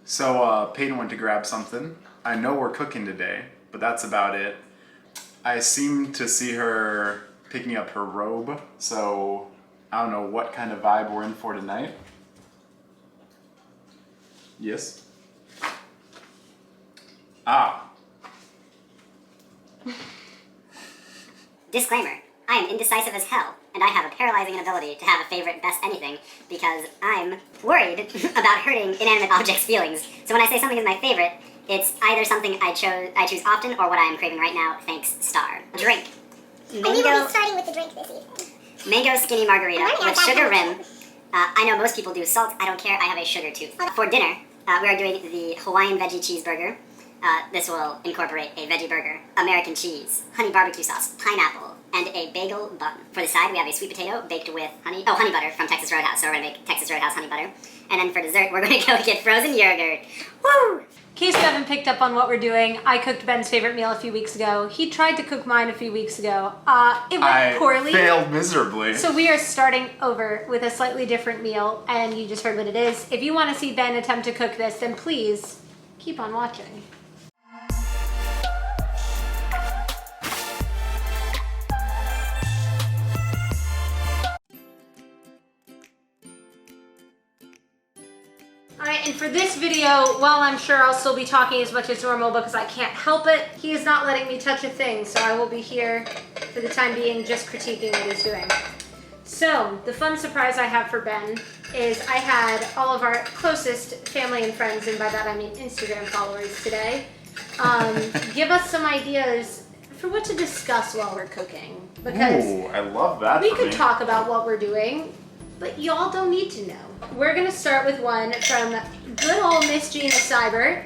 So Peyton went to grab something. I know we're cooking today, but that's about it. I seem to see her picking up her robe, so I don't know what kind of vibe we're in for tonight. Yes? Ah. Disclaimer, I am indecisive as hell, and I have a paralyzing inability to have a favorite best anything because I'm worried about hurting inanimate objects' feelings. So when I say something is my favorite, it's either something I choose often or what I am craving right now, thanks, star. Drink. Mango. And we will be starting with the drink this evening. Mango skinny margarita with sugar rim. I know most people do salt, I don't care, I have a sugar tooth. For dinner, we are doing the Hawaiian veggie cheeseburger. This will incorporate a veggie burger, American cheese, honey barbecue sauce, pineapple, and a bagel bun. For the side, we have a sweet potato baked with honey butter from Texas Roadhouse. So we're gonna make Texas Roadhouse honey butter. And then for dessert, we're gonna go get frozen yogurt. Woo! In case Devin picked up on what we're doing, I cooked Ben's favorite meal a few weeks ago. He tried to cook mine a few weeks ago. It went poorly. I failed miserably. So we are starting over with a slightly different meal, and you just heard what it is. If you want to see Ben attempt to cook this, then please keep on watching. Alright, and for this video, while I'm sure I'll still be talking as much as normal because I can't help it, he is not letting me touch a thing, so I will be here for the time being just critiquing what he's doing. So, the fun surprise I have for Ben is I had all of our closest family and friends, and by that I mean Instagram followers today, give us some ideas for what to discuss while we're cooking. Because ooh, I love that. we could talk about what we're doing, but y'all don't need to know. We're gonna start with one from good old Miss Gina Seibert,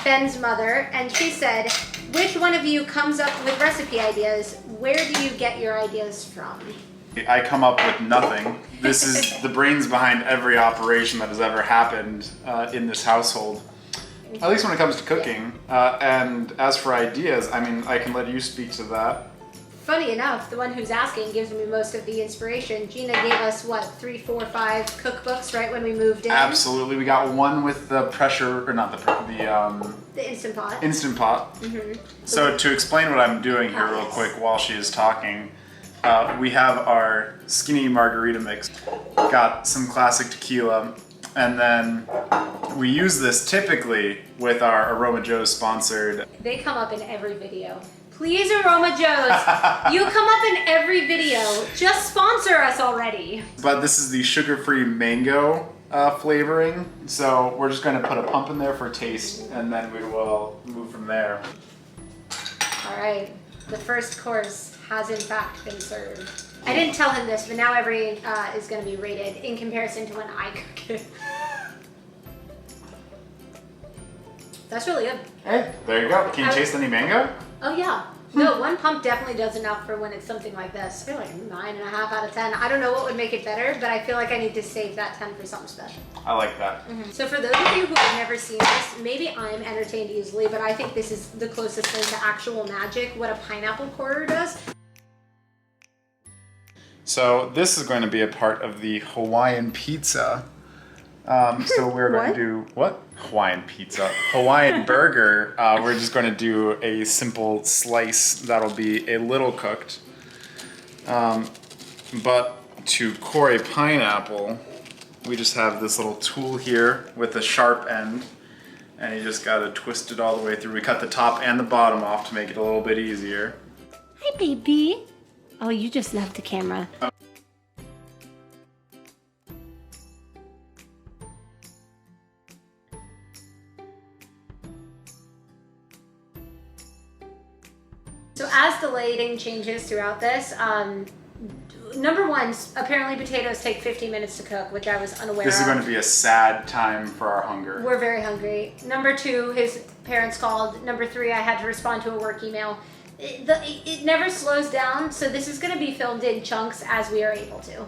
Ben's mother, and she said, which one of you comes up with recipe ideas? Where do you get your ideas from? I come up with nothing. This is the brains behind every operation that has ever happened in this household. At least when it comes to cooking. And as for ideas, I mean, I can let you speak to that. Funny enough, the one who's asking gives me most of the inspiration. Gina gave us, what, 3, 4, 5 cookbooks right when we moved in? Absolutely. We got one with the pressure, or not the Instant Pot. Instant Pot. Mm-hmm. So to explain what I'm doing here real quick while she is talking, we have our skinny margarita mix, got some classic tequila, and then we use this typically with our Aroma Joe's sponsored. They come up in every video. Please, Aroma Joe's, you come up in every video. Just sponsor us already. But this is the sugar-free mango flavoring, so we're just going to put a pump in there for taste, and then we will move from there. All right, the first course has in fact been served. I didn't tell him this, but now every is going to be rated in comparison to when I cook it. That's really good. Hey, there you go. Can you taste any mango? Oh yeah. No, one pump definitely does enough for when it's something like this. I feel like 9.5 out of 10. I don't know what would make it better, but I feel like I need to save that 10 for something special. I like that. Mm-hmm. So for those of you who have never seen this, maybe I'm entertained easily, but I think this is the closest thing to actual magic, what a pineapple corer does. So this is going to be a part of the Hawaiian pizza. So we're going to do, what? Hawaiian pizza. Hawaiian burger. We're just going to do a simple slice that'll be a little cooked. But to core a pineapple, we just have this little tool here with a sharp end. And you just got to twist it all the way through. We cut the top and the bottom off to make it a little bit easier. Hi, baby. Oh, you just left the camera. So as the lighting changes throughout this, number one, apparently potatoes take 50 minutes to cook, which I was unaware of. This is going to be a sad time for our hunger. We're very hungry. Number two, his parents called. Number three, I had to respond to a work email. It never slows down, so this is going to be filmed in chunks as we are able to.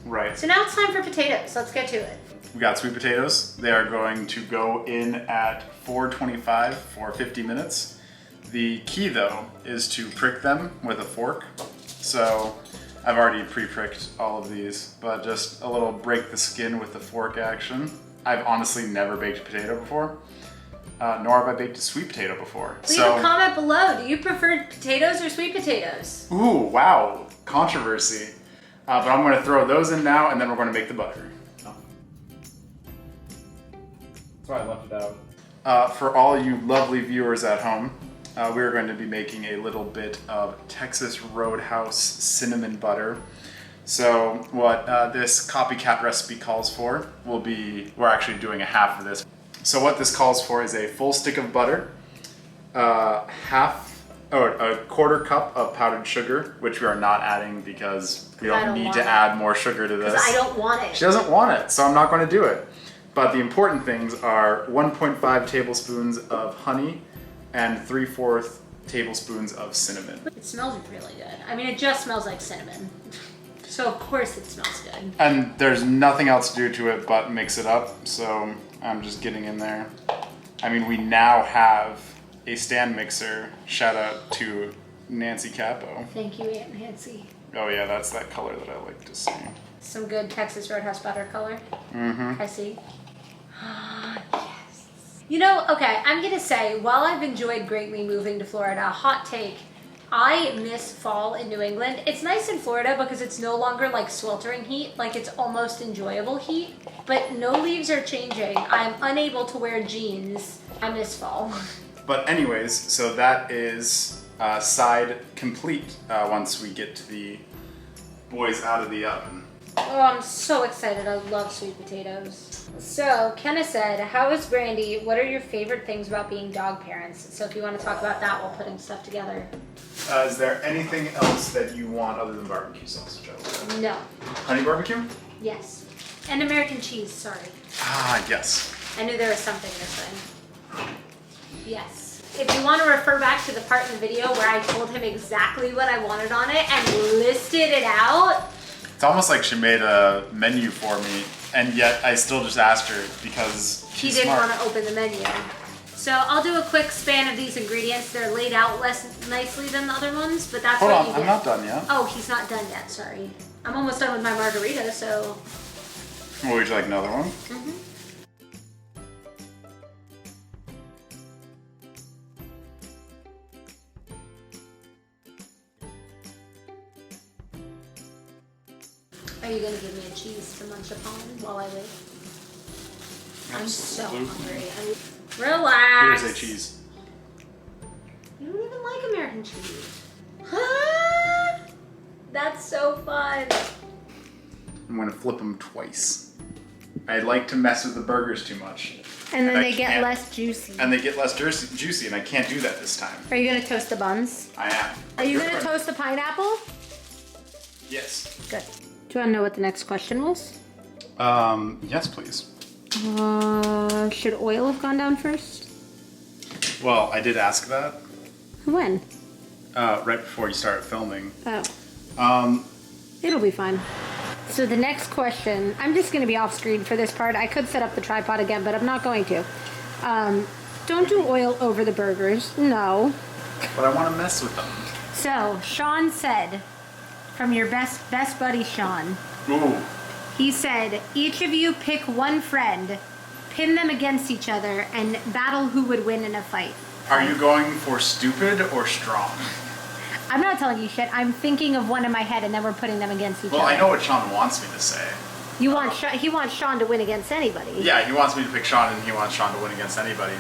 Right. So now it's time for potatoes. Let's get to it. We got sweet potatoes. They are going to go in at 425 for 50 minutes. The key, though, is to prick them with a fork. So I've already pre-pricked all of these, but just a little break the skin with the fork action. I've honestly never baked a potato before, nor have I baked a sweet potato before. Leave a comment below. Do you prefer potatoes or sweet potatoes? Ooh, wow, controversy. But I'm going to throw those in now, and then we're going to make the butter. That's why I left it out. For all you lovely viewers at home, we're going to be making a little bit of Texas Roadhouse cinnamon butter. So what this copycat recipe calls for will be, we're actually doing a half of this. So what this calls for is a full stick of butter, a quarter cup of powdered sugar, which we are not adding because we don't need to add more sugar to this. Because I don't want it. She doesn't want it, so I'm not going to do it. But the important things are 1.5 tablespoons of honey and 3/4 tablespoons of cinnamon. It smells really good. I mean, it just smells like cinnamon. So of course it smells good. And there's nothing else to do to it but mix it up, so I'm just getting in there. I mean, we now have a stand mixer. Shout out to Nancy Capo. Thank you, Aunt Nancy. Oh yeah, that's that color that I like to see. Some good Texas Roadhouse butter color. Mm-hmm. I see. Yes. You know, okay, I'm gonna say, while I've enjoyed greatly moving to Florida, hot take, I miss fall in New England. It's nice in Florida because it's no longer like sweltering heat, like it's almost enjoyable heat, but no leaves are changing. I'm unable to wear jeans. I miss fall. But anyways, so that is side complete once we get the boys out of the oven. Oh, I'm so excited. I love sweet potatoes. So, Kenna said, how is Brandy? What are your favorite things about being dog parents? So if you want to talk about that while putting stuff together. Is there anything else that you want other than barbecue sauce, Joe? No. Honey barbecue? Yes. And American cheese, sorry. Ah, yes. I knew there was something missing. Yes. If you want to refer back to the part in the video where I told him exactly what I wanted on it and listed it out. It's almost like she made a menu for me, and yet I still just asked her because She didn't want to open the menu. So I'll do a quick span of these ingredients. They're laid out less nicely than the other ones, but that's Hold what on, you get. I'm not done yet. Oh, he's not done yet, sorry. I'm almost done with my margarita, so... Well, would you like another one? Mm-hmm. Are you gonna give me a cheese to munch upon while I wait? I'm so hungry. Relax. Here's a cheese. You don't even like American cheese. That's so fun. I'm gonna flip them twice. I like to mess with the burgers too much. And then I they get can't. less juicy. And they get less juicy, and I can't do that this time. Are you gonna toast the buns? I am. Are you Your gonna turn. toast the pineapple? Yes. Good. Do you want to know what the next question was? Yes, please. Should oil have gone down first? Well, I did ask that When? right before you started filming. Oh. It'll be fine. So the next question, I'm just going to be off screen for this part. I could set up the tripod again, but I'm not going to. Don't do oil over the burgers. No. But I want to mess with them. So Sean said, from your best buddy Sean, Ooh. he said, each of you pick one friend, pin them against each other, and battle who would win in a fight. Are you going for stupid or strong? I'm not telling you shit. I'm thinking of one in my head, and then we're putting them against each Well, other. I know what Sean wants me to say. He wants Sean to win against anybody. Yeah, he wants me to pick Sean, and he wants Sean to win against anybody.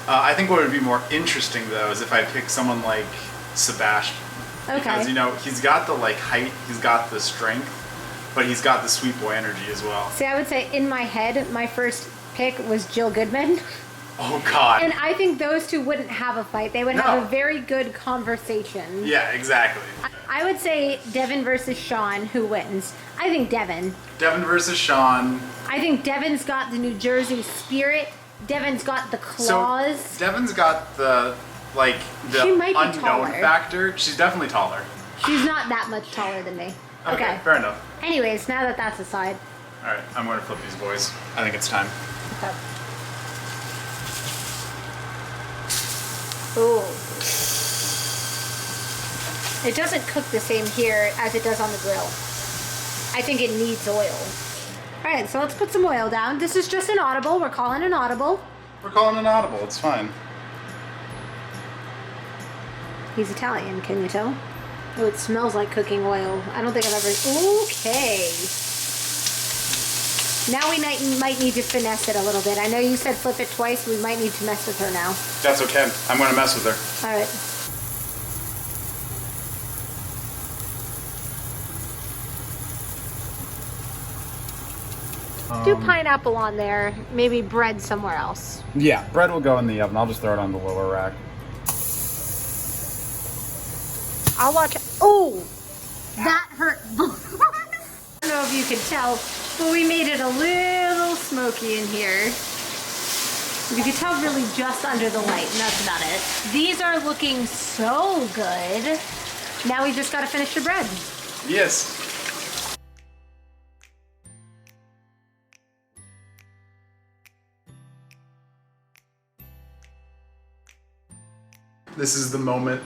I think what would be more interesting, though, is if I pick someone like Sebastian. Okay. Because, you know, he's got the, like, height, he's got the strength, but he's got the sweet boy energy as well. See, I would say in my head, my first pick was Jill Goodman. Oh, God. And I think those two wouldn't have a fight. They would have a very good conversation. Yeah, exactly. I would say Devin versus Sean, who wins? I think Devin. Devin versus Sean. I think Devin's got the New Jersey spirit. Devin's got the claws. So, Devin's got the, like, the She might be unknown taller. factor. She's definitely taller. She's not that much taller than me. Okay, fair enough. Anyways, now that that's aside. All right, I'm going to flip these boys. I think it's time. Okay. Ooh. It doesn't cook the same here as it does on the grill. I think it needs oil. All right, so let's put some oil down. This is just an audible. We're calling an audible. We're calling an audible. It's fine. He's Italian, can you tell? Oh, it smells like cooking oil. I don't think I've ever... Okay. Now we might need to finesse it a little bit. I know you said flip it twice. We might need to mess with her now. That's okay. I'm going to mess with her. All right. Do pineapple on there, maybe bread somewhere else. Yeah, bread will go in the oven. I'll just throw it on the lower rack. I'll watch. Oh, that hurt. I don't know if you can tell, but we made it a little smoky in here. You can tell really just under the light, and that's about it. These are looking so good. Now we just got to finish the bread. Yes. This is the moment.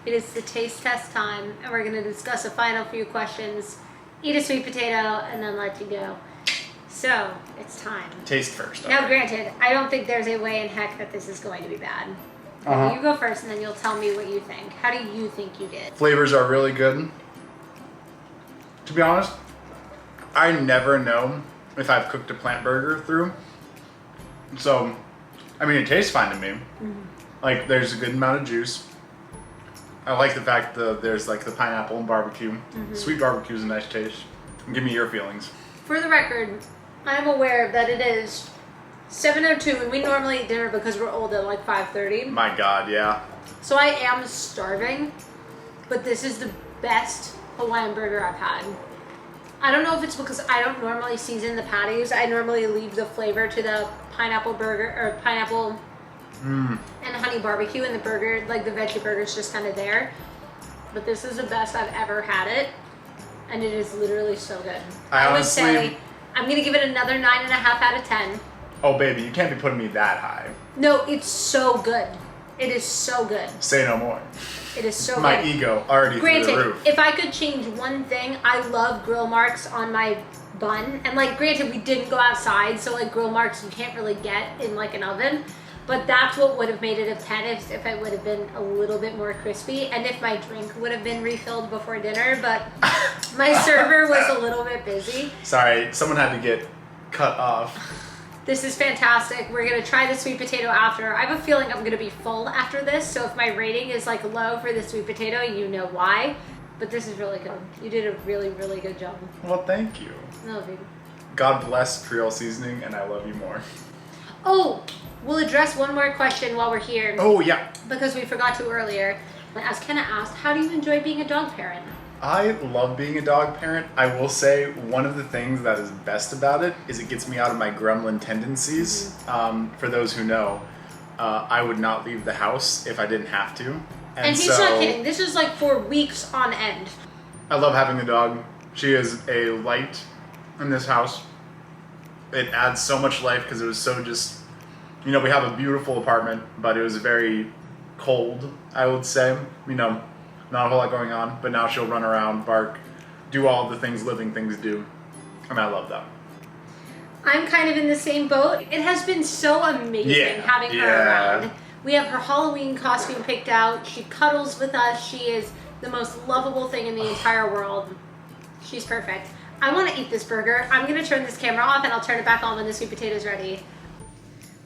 It is the taste test time, and we're going to discuss a final few questions, eat a sweet potato, and then let you go. So, it's time. Taste first. Now, okay. granted, I don't think there's a way in heck that this is going to be bad. You go first, and then you'll tell me what you think. How do you think you did? Flavors are really good. To be honest, I never know if I've cooked a plant burger through. So, I mean, it tastes fine to me. Like, there's a good amount of juice. I like the fact that there's like the pineapple and barbecue. Sweet barbecue is a nice taste. Give me your feelings. For the record, I'm aware that it is 7:02, and we normally eat dinner because we're old at like 5:30. My God, yeah. So I am starving, but this is the best Hawaiian burger I've had. I don't know if it's because I don't normally season the patties. I normally leave the flavor to the pineapple burger, or pineapple and honey barbecue, and the burger, like the veggie burger, is just kind of there. But this is the best I've ever had it, and it is literally so good. I would say I'm gonna give it another 9.5 out of 10. Oh baby, you can't be putting me that high. No, it's so good. It is so good. Say no more. It is so My good. ego already through the roof. If I could change one thing, I love grill marks on my bun. And like, granted, we didn't go outside, so like grill marks you can't really get in like an oven. But that's what would have made it a 10 if it would have been a little bit more crispy, and if my drink would have been refilled before dinner, but my server was a little bit busy. Sorry, someone had to get cut off. This is fantastic. We're gonna try the sweet potato after. I have a feeling I'm gonna be full after this, so if my rating is like low for the sweet potato, you know why. But this is really good. You did a really, really good job. Well, thank you. I love you. God bless Creole seasoning, and I love you more. Oh, we'll address one more question while we're here. Oh, yeah. Because we forgot to earlier. As Kenna asked, how do you enjoy being a dog parent? I love being a dog parent. I will say one of the things that is best about it is it gets me out of my gremlin tendencies. For those who know, I would not leave the house if I didn't have to. And he's not kidding. This is like for weeks on end. I love having the dog. She is a light in this house. It adds so much life because it was so just, you know, we have a beautiful apartment, but it was very cold, I would say. You know, not a whole lot going on, but now she'll run around, bark, do all the things living things do, and I love that. I'm kind of in the same boat. It has been so amazing having her around. We have her Halloween costume picked out. She cuddles with us. She is the most lovable thing in the entire world. She's perfect. I want to eat this burger. I'm going to turn this camera off and I'll turn it back on when the sweet potato's ready.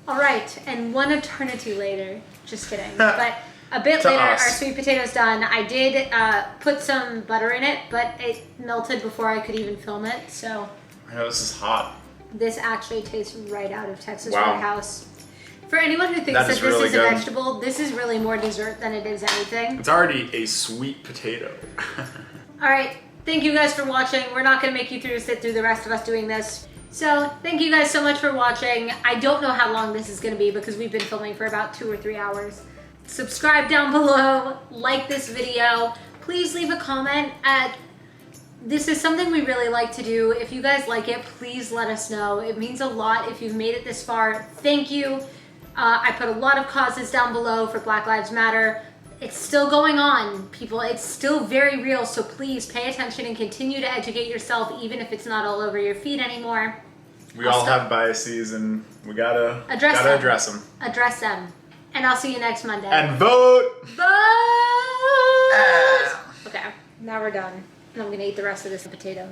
All right, and one eternity later, just kidding, but a bit later, our sweet potato's done. I did put some butter in it, but it melted before I could even film it, so. I know this is hot. This actually tastes right out of Texas Roadhouse. For anyone who thinks that this really is a vegetable, this is really more dessert than it is anything. It's already a sweet potato. All right, thank you guys for watching. We're not gonna make you sit through the rest of us doing this. So thank you guys so much for watching. I don't know how long this is gonna be because we've been filming for about 2 or 3 hours. Subscribe down below, like this video. Please leave a comment. This is something we really like to do. If you guys like it, please let us know. It means a lot if you've made it this far. Thank you. I put a lot of causes down below for Black Lives Matter. It's still going on, people. It's still very real, so please pay attention and continue to educate yourself, even if it's not all over your feed anymore. We all have biases, and we gotta address them. Address them. And I'll see you next Monday. And vote! Vote! Okay, now we're done. And I'm gonna eat the rest of this potato.